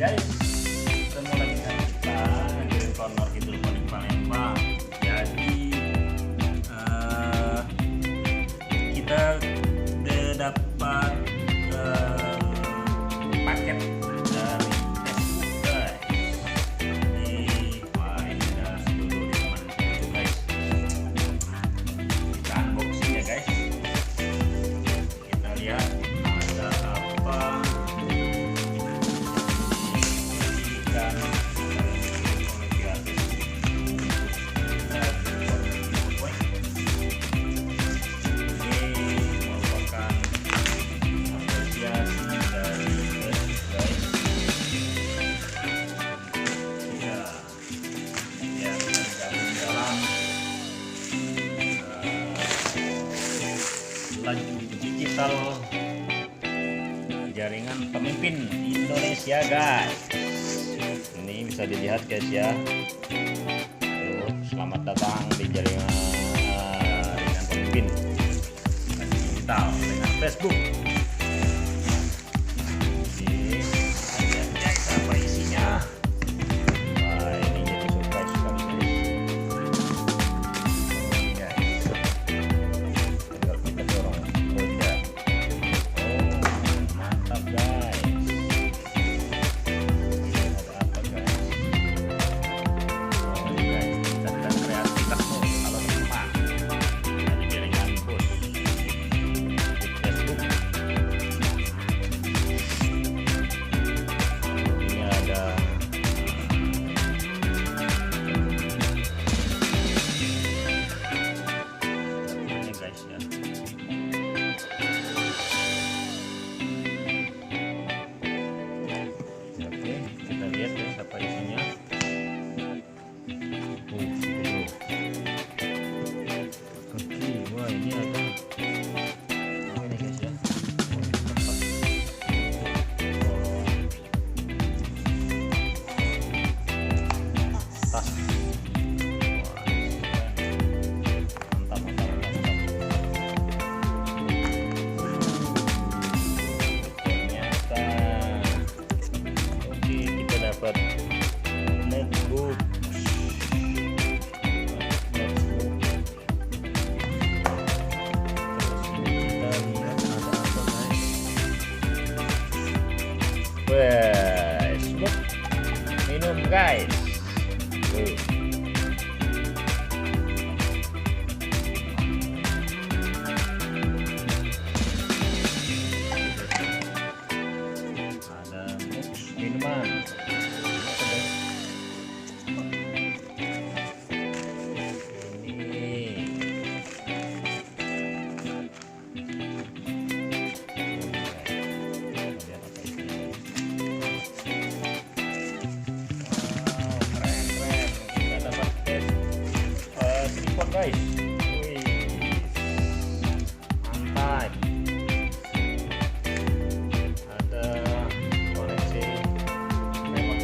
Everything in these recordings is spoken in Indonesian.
guys, ketemu lagi dengan kita di Corner Kidul Coding Palembang. Jadi kita dapat paket dari Facebook guys. Wah, ini ada dulu di teman guys. Kita unboxing ya guys. Kita lihat ada apa. Laju digital jaringan pemimpin Indonesia guys. Ini bisa dilihat guys ya. Selamat datang di jaringan pemimpin digital dengan Facebook. Ini lihat guys apa isinya. Wah, ini jadi surprise sekali guys. Tinggal kita dorong. Mantap guys. Ini ada apa guys? Oh ini guys, kita sedang kreativitasmu kalau teman dari jaringan bus di Facebook. Ini ada ini guys ya. Oke, kita lihat ya apa isinya. Oke, wah ini ada apa ini guys ya? Tas. Wah, mantap, mantap, mantap. Ternyata. Oke, kita dapat notebook. Terus ini kita lihat ada apa guys? Wah, smoke minum guys. Ada box minuman. Guys, wih, mantap. Ada koneksi memori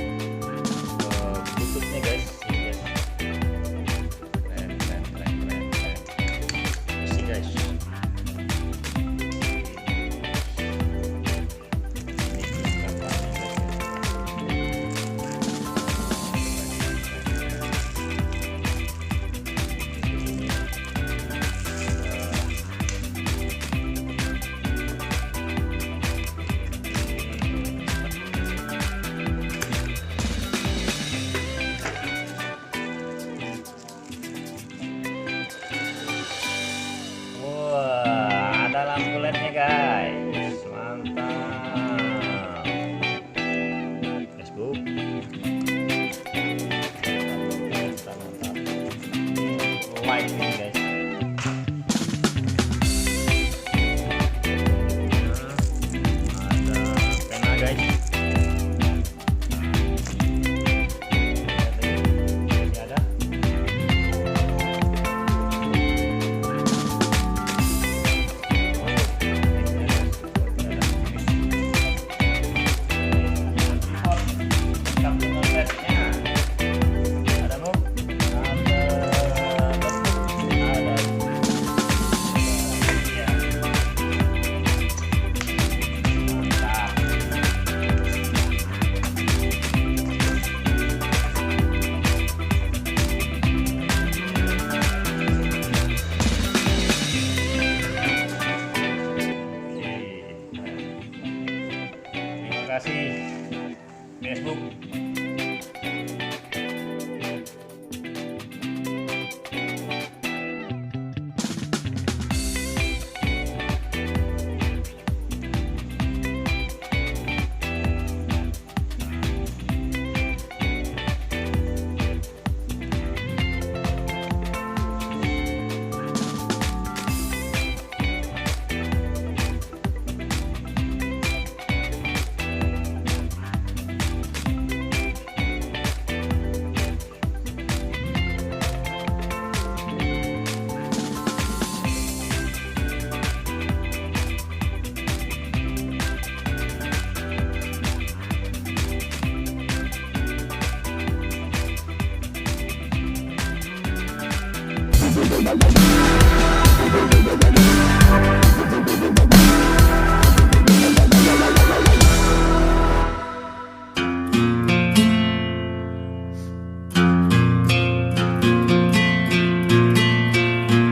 Facebook.